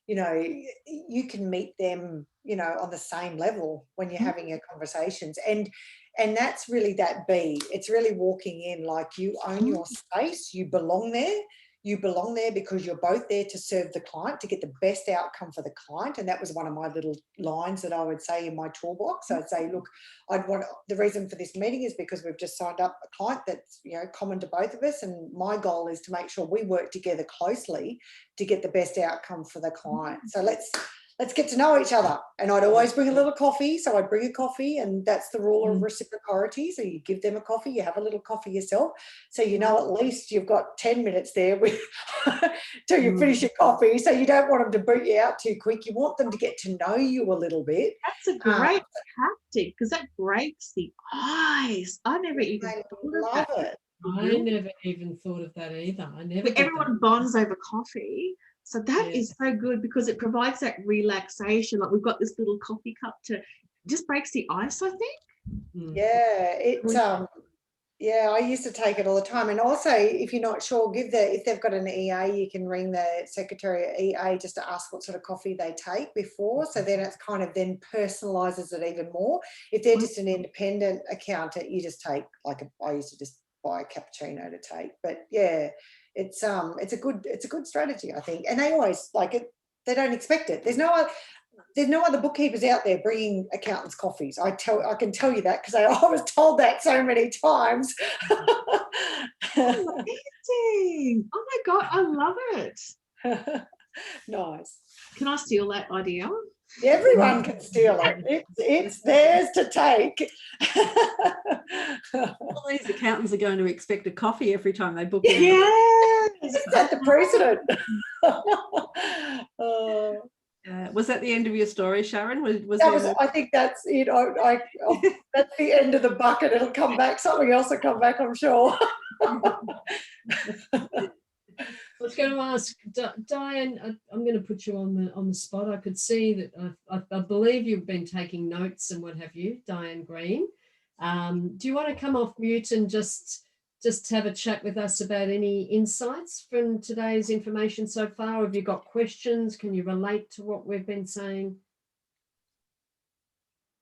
you can meet them, on the same level when you're having your conversations. And that's really that B. It's really walking in like you own your space, you belong there. You belong there because you're both there to serve the client, to get the best outcome for the client. And that was one of my little lines that I would say in my toolbox. I'd say, look, the reason for this meeting is because we've just signed up a client that's, common to both of us. And my goal is to make sure we work together closely to get the best outcome for the client. So let's get to know each other. And I'd always bring a little coffee. So I'd bring a coffee, and that's the rule of reciprocity. So you give them a coffee, you have a little coffee yourself. So at least you've got 10 minutes there till you finish your coffee. So you don't want them to boot you out too quick. You want them to get to know you a little bit. That's a great tactic, because that breaks the ice. I never even thought of that. I never even thought of that either. Everyone bonds over coffee. So that is so good, because it provides that relaxation. Like we've got this little coffee cup just breaks the ice, I think. Yeah, I used to take it all the time. And also, if you're not sure, if they've got an EA, you can ring the secretary at EA just to ask what sort of coffee they take before. So then it's kind of then personalises it even more. If they're just an independent accountant, you just take I used to just buy a cappuccino to take. But yeah, it's a good strategy, I think. And they always like it. They don't expect it. There's no other bookkeepers out there bringing accountants coffees. I can tell you that, because I was told that so many times. Amazing. Oh my God, I love it. Nice. Can I steal that idea? Everyone can steal it. It's theirs to take. All these accountants are going to expect a coffee every time they book in. Yes, that's the precedent. Was that the end of your story, Sharon? I think that's it. That's the end of the bucket. It'll come back. Something else will come back, I'm sure. I was going to ask Diane. I'm going to put you on the spot. I could see that I believe you've been taking notes and what have you, Diane Green. Do you want to come off mute and just have a chat with us about any insights from today's information so far? Have you got questions? Can you relate to what we've been saying?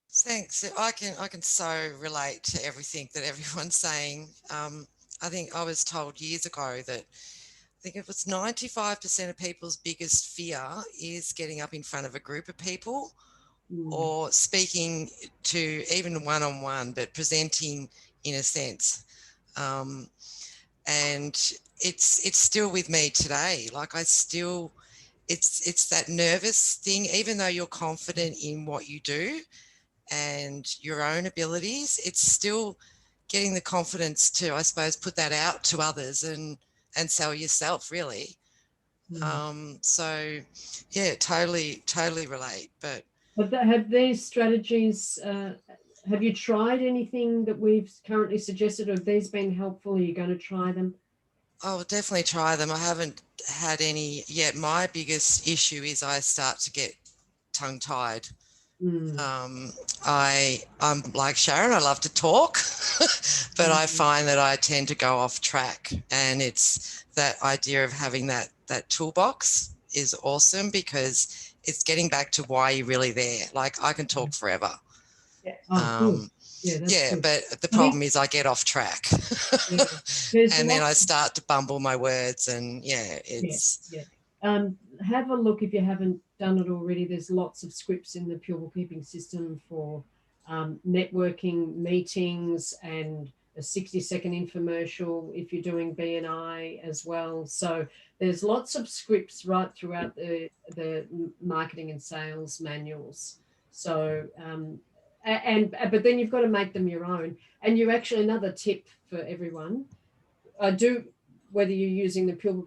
Thanks. I can so relate to everything that everyone's saying. I think I was told years ago that I think it was 95% of people's biggest fear is getting up in front of a group of people or speaking to even one-on-one, but presenting in a sense. And it's still with me today. Like it's that nervous thing, even though you're confident in what you do and your own abilities, it's still getting the confidence to, I suppose, put that out to others and sell yourself, really. So yeah, totally relate. But have these strategies, have you tried anything that we've currently suggested, or have these been helpful? Are you going to try them? I'll definitely try them. I haven't had any yet. My biggest issue is I start to get tongue-tied. I'm like Sharon, I love to talk, but I find that I tend to go off track, and it's that idea of having that toolbox is awesome, because it's getting back to why you're really there. Like I can talk forever. Good. But the problem is I get off track and then I start to bumble my words, and have a look if you haven't done it already. There's lots of scripts in the Pure Bookkeeping system for networking meetings, and a 60-second infomercial if you're doing BNI as well. So there's lots of scripts right throughout the marketing and sales manuals. So but then you've got to make them your own. And you actually, another tip for everyone, whether you're using the Pure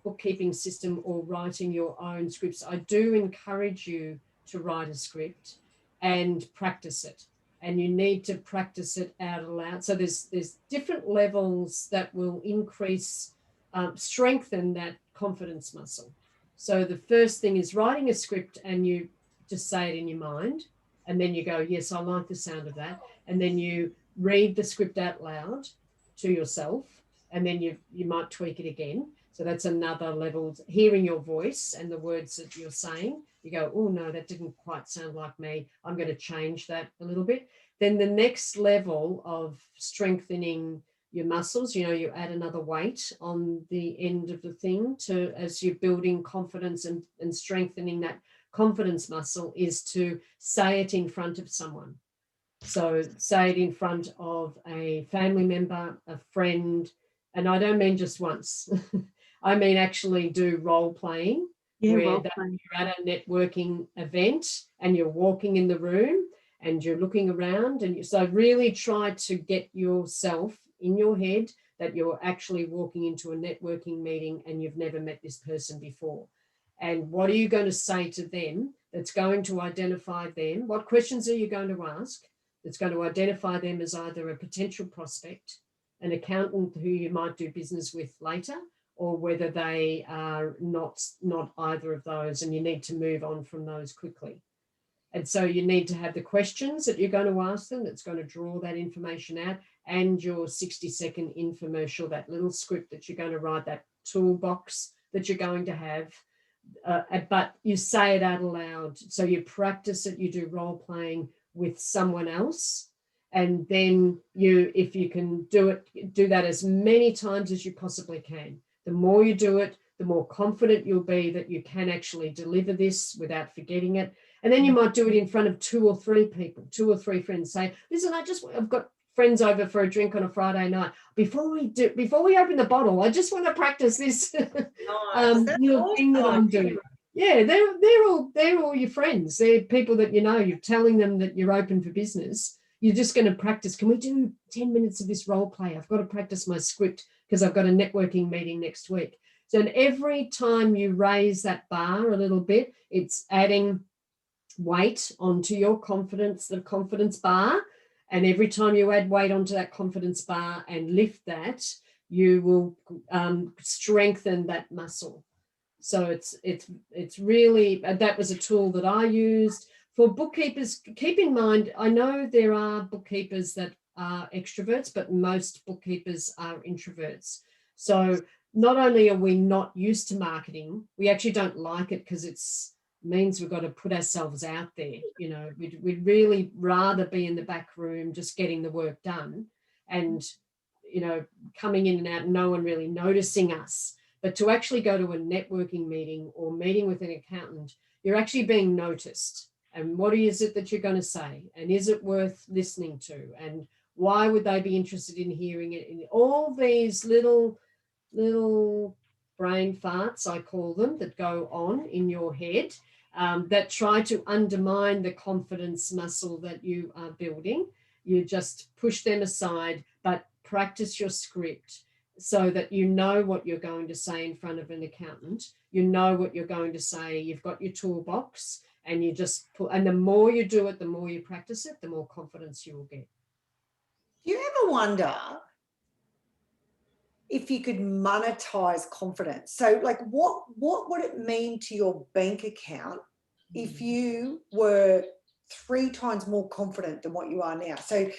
Bookkeeping system or writing your own scripts, I do encourage you to write a script and practice it. And you need to practice it out loud. So there's different levels that will strengthen that confidence muscle. So the first thing is writing a script, and you just say it in your mind, and then you go, yes, I like the sound of that. And then you read the script out loud to yourself, and then you might tweak it again. So that's another level, hearing your voice and the words that you're saying. You go, oh no, that didn't quite sound like me. I'm going to change that a little bit. Then the next level of strengthening your muscles, you know, you add another weight on the end of the thing to, as you're building confidence and strengthening that confidence muscle, is to say it in front of someone. So say it in front of a family member, a friend, and I don't mean just once. I mean actually do role playing, where you're at a networking event and you're walking in the room and you're looking around, and so really try to get yourself in your head that you're actually walking into a networking meeting and you've never met this person before. And what are you going to say to them that's going to identify them? What questions are you going to ask that's going to identify them as either a potential prospect, an accountant who you might do business with later, or whether they are not either of those, and you need to move on from those quickly. And so you need to have the questions that you're going to ask them that's going to draw that information out, and your 60-second infomercial, that little script that you're going to write, that toolbox that you're going to have. But you say it out aloud. So you practice it, you do role playing with someone else. And then if you can do that as many times as you possibly can. The more you do it, the more confident you'll be that you can actually deliver this without forgetting it. And then you might do it in front of 2 or 3 people, 2 or 3 friends. Say, listen, I've got friends over for a drink on a Friday night. Before we open the bottle, I just want to practice this little thing that I'm doing. Yeah, they're all your friends. They're people that you know. You're telling them that you're open for business. You're just going to practice. Can we do 10 minutes of this role play? I've got to practice my script because I've got a networking meeting next week. So every time you raise that bar a little bit, it's adding weight onto your confidence, the confidence bar. And every time you add weight onto that confidence bar and lift that, you will strengthen that muscle. So it's really, that was a tool that I used. For bookkeepers, keep in mind, I know there are bookkeepers that are extroverts, but most bookkeepers are introverts. So not only are we not used to marketing, we actually don't like it because it means we've got to put ourselves out there. You know, we'd really rather be in the back room just getting the work done and, you know, coming in and out, no one really noticing us. But to actually go to a networking meeting or meeting with an accountant, you're actually being noticed. And what is it that you're going to say? And is it worth listening to? And why would they be interested in hearing it? And all these little brain farts, I call them, that go on in your head that try to undermine the confidence muscle that you are building. You just push them aside, but practice your script so that you know what you're going to say in front of an accountant. You know what you're going to say. You've got your toolbox. And you just put, and the more you do it, the more you practice it, the more confidence you will get. Do you ever wonder if you could monetize confidence? So like what would it mean to your bank account if you were 3 times more confident than what you are now? So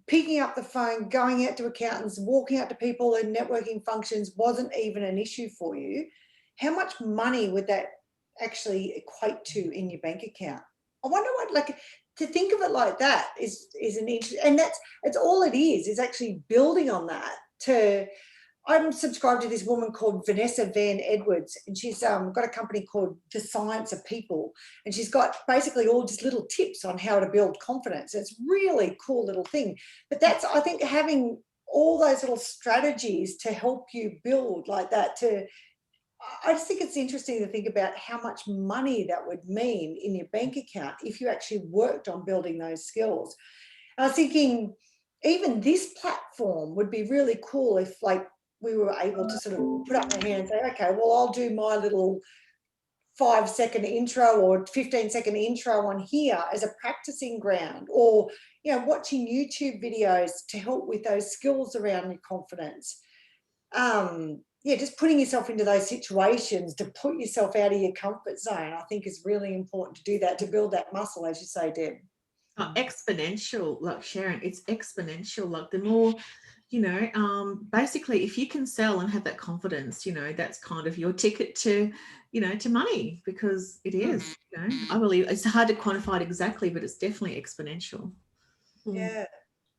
picking up the phone, going out to accountants, walking out to people in networking functions wasn't even an issue for you. How much money would that actually equate to in your bank account? I wonder what, like, to think of it like that is an interest, and it's all it is actually building on that. I'm subscribed to this woman called Vanessa Van Edwards, and she's got a company called The Science of People, and she's got basically all just little tips on how to build confidence. It's really cool little thing. But that's, I think, having all those little strategies to help you build like that, I just think it's interesting to think about how much money that would mean in your bank account if you actually worked on building those skills. And I was thinking even this platform would be really cool if, like, we were able to sort of put up our hand and say, okay, well, I'll do my little 5-second intro or 15-second intro on here as a practicing ground, or, you know, watching YouTube videos to help with those skills around your confidence. yeah, just putting yourself into those situations to put yourself out of your comfort zone, I think is really important to do that, to build that muscle, as you say, Deb. Exponential, like Sharon, it's exponential. Like the more, basically if you can sell and have that confidence, that's kind of your ticket to, to money, because it is, I believe it's hard to quantify it exactly, but it's definitely exponential. Yeah.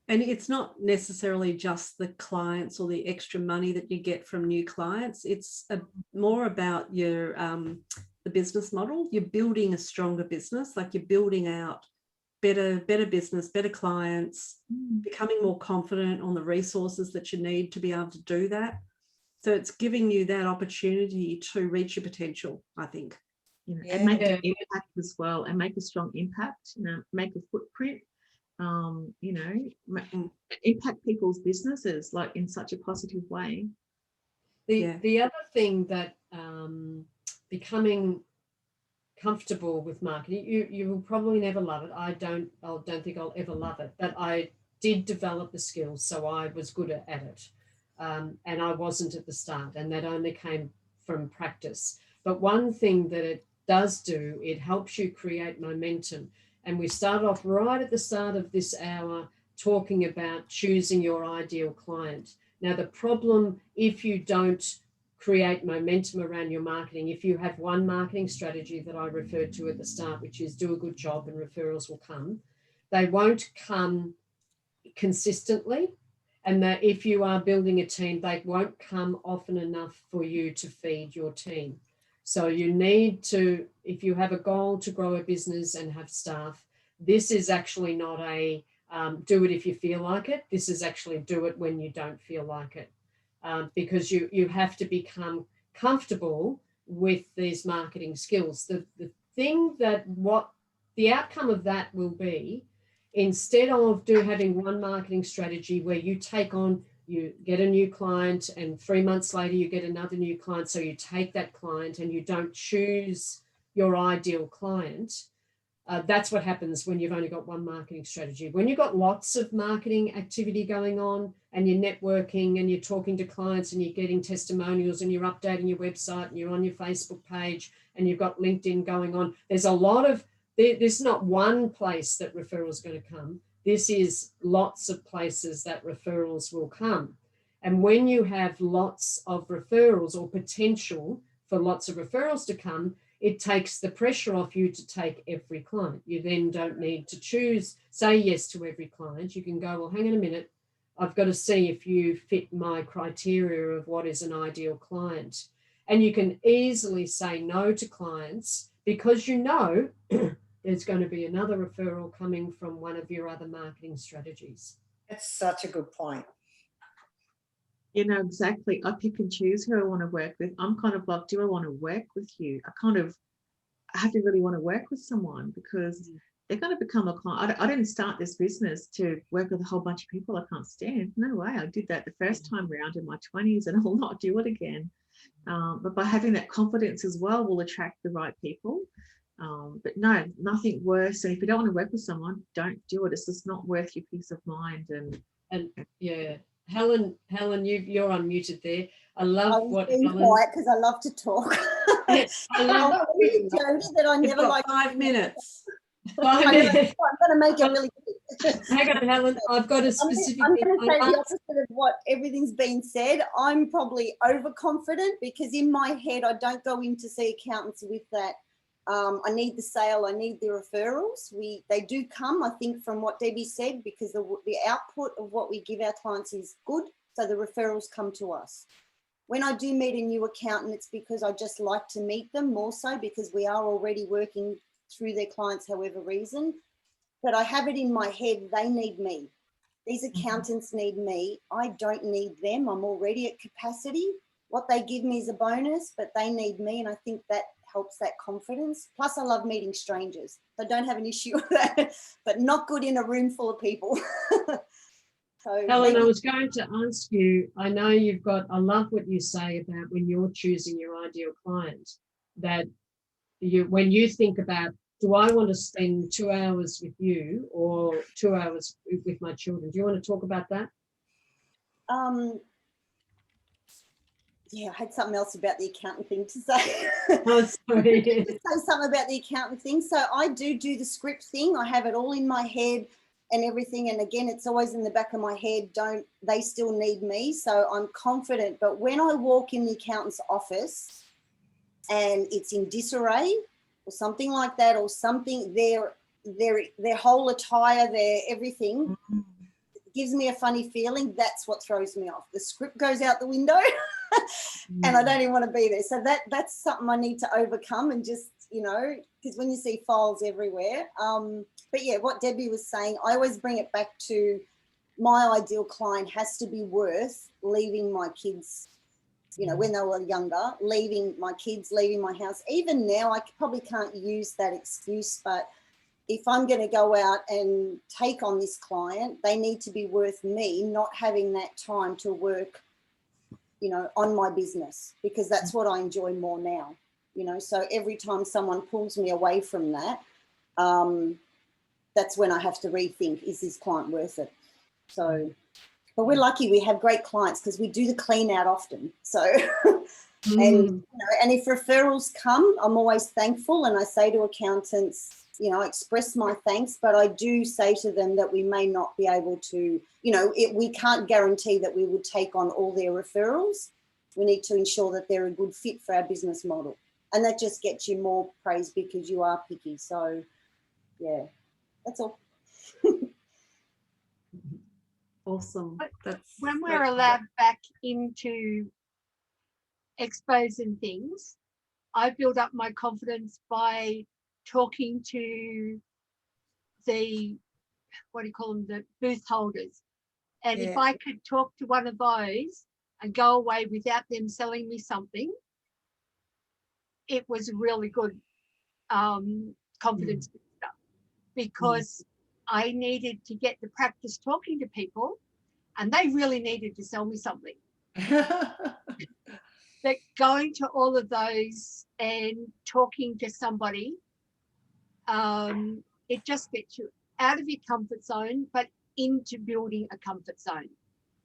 And it's not necessarily just the clients or the extra money that you get from new clients. It's more about your the business model. You're building a stronger business, like you're building out better business, better clients, becoming more confident on the resources that you need to be able to do that. So it's giving you that opportunity to reach your potential, I think. And make an impact as well, and make a strong impact, make a footprint. Impact people's businesses like in such a positive way. The other thing that becoming comfortable with marketing, you will probably never love it. I don't think I'll ever love it, but I did develop the skills, so I was good at it, and I wasn't at the start, and that only came from practice. But one thing that it does do, it helps you create momentum. And we start off right at the start of this hour talking about choosing your ideal client. Now, the problem, if you don't create momentum around your marketing, if you have one marketing strategy that I referred to at the start, which is do a good job and referrals will come, they won't come consistently. And that if you are building a team, they won't come often enough for you to feed your team. So you need to, if you have a goal to grow a business and have staff, this is actually not a do it if you feel like it. This is actually do it when you don't feel like it, because you have to become comfortable with these marketing skills. The thing that what the outcome of that will be, instead of having one marketing strategy where you take on, you get a new client and 3 months later you get another new client, so you take that client and you don't choose your ideal client. That's what happens when you've only got one marketing strategy. When you've got lots of marketing activity going on and you're networking and you're talking to clients and you're getting testimonials and you're updating your website and you're on your Facebook page and you've got LinkedIn going on, there's a lot of, there's not one place that referrals are going to come. This is lots of places that referrals will come. And when you have lots of referrals or potential for lots of referrals to come, it takes the pressure off you to take every client. You then don't need to say yes to every client. You can go, well, hang on a minute. I've got to see if you fit my criteria of what is an ideal client. And you can easily say no to clients because you know there's going to be another referral coming from one of your other marketing strategies. That's such a good point. Exactly. I pick and choose who I want to work with. I'm kind of like, do I want to work with you? I have to really want to work with someone because they're going to become a client. I didn't start this business to work with a whole bunch of people I can't stand. No way. I did that the first time around in my 20s and I'll not do it again. But by having that confidence as well will attract the right people. But no, nothing worse. And if you don't want to work with someone, don't do it. It's just not worth your peace of mind. And yeah. Helen, you're unmuted there. I love what Helen. Quiet because I love to talk. I love Jody that I never like 5 minutes. I'm going to make it really quick. Hang on, Helen. I've got a specific. I'm going to say the opposite of what everything's been said. I'm probably overconfident because in my head I don't go in to see accountants with that. I need the sale, I need the referrals. They do come, I think, from what Debbie said, because the output of what we give our clients is good, so the referrals come to us. When I do meet a new accountant, it's because I just like to meet them more so because we are already working through their clients, however reason. But I have it in my head, they need me. These accountants need me. I don't need them. I'm already at capacity. What they give me is a bonus, but they need me, and I think that helps that confidence. Plus, I love meeting strangers. So I don't have an issue with that, but not good in a room full of people. So Helen, I was going to ask you, I know I love what you say about when you're choosing your ideal client, that when you think about, do I want to spend 2 hours with you or 2 hours with my children? Do you want to talk about that? yeah, I had something else about the accountant thing to say. Oh, sorry. Just say something about the accountant thing. So I do the script thing. I have it all in my head and everything. And again, it's always in the back of my head. They still need me? So I'm confident. But when I walk in the accountant's office and it's in disarray or something like that, or something, their whole attire, their everything, gives me a funny feeling. That's what throws me off. The script goes out the window and I don't even want to be there. So that's something I need to overcome, and just, you know, because when you see files everywhere. But yeah, what Debbie was saying, I always bring it back to my ideal client has to be worth leaving my kids, you know, when they were younger, leaving my kids, leaving my house. Even now, I probably can't use that excuse, but if I'm going to go out and take on this client, they need to be worth me not having that time to work, you know, on my business, because that's what I enjoy more now, you know. So every time someone pulls me away from that, that's when I have to rethink, is this client worth it? So, but we're lucky we have great clients because we do the clean out often. So, and, you know, and if referrals come, I'm always thankful. And I say to accountants, you know, I express my thanks, but I do say to them that we may not be able to, you know, we can't guarantee that we would take on all their referrals. We need to ensure that they're a good fit for our business model. And that just gets you more praise because you are picky. So, yeah, that's all. Awesome. That's when we're allowed back into exposing things, I build up my confidence by talking to the, what do you call them, the booth holders. And if I could talk to one of those and go away without them selling me something, it was really good confidence stuff, because I needed to get the practice talking to people, and they really needed to sell me something. But going to all of those and talking to somebody, it just gets you out of your comfort zone, but into building a comfort zone.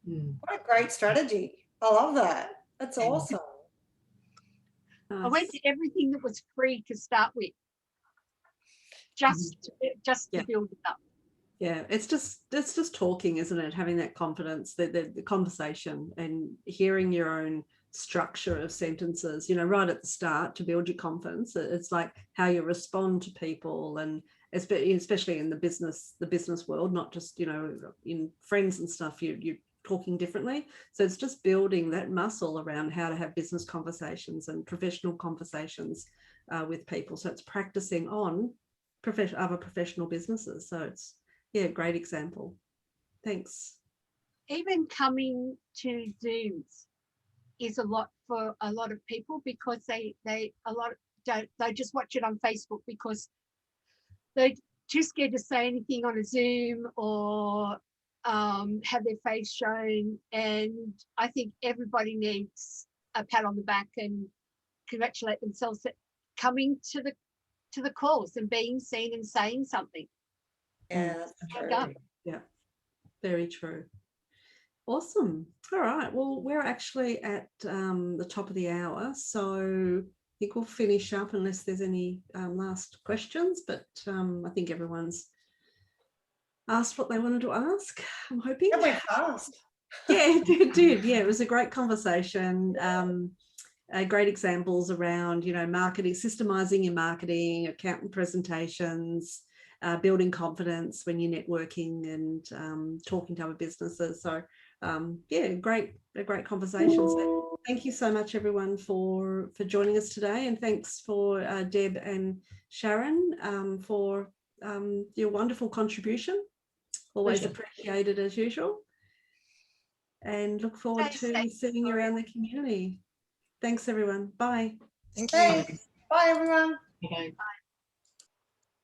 What a great strategy. I love that. That's awesome. I went to everything that was free to start with, just to build it up. Yeah, it's just talking, isn't it? Having that confidence, the conversation, and hearing your own structure of sentences, you know, right at the start to build your confidence. It's like how you respond to people, and especially in the business world, not just, you know, in friends and stuff, you're talking differently. So it's just building that muscle around how to have business conversations and professional conversations with people. So it's practicing on other professional businesses. So it's, yeah, great example. Thanks. Even coming to Zooms is a lot for a lot of people, because they just watch it on Facebook because they're too scared to say anything on a Zoom or have their face shown. And I think everybody needs a pat on the back and congratulate themselves at coming to the calls and being seen and saying something. Yeah, that's true. Yeah, very true. Awesome. All right. Well, we're actually at the top of the hour, so I think we'll finish up unless there's any last questions. But I think everyone's asked what they wanted to ask, I'm hoping. That went fast. Yeah, it did. Yeah, it was a great conversation. Great examples around, you know, marketing, systemizing your marketing, accountant presentations, building confidence when you're networking and talking to other businesses. So yeah, a great conversation. So thank you so much, everyone, for joining us today, and thanks for Deb and Sharon for your wonderful contribution. Always appreciated as usual, and look forward to seeing you around the community. Thanks, everyone. Bye. Thank you. Thanks. Bye, everyone. Okay. Bye.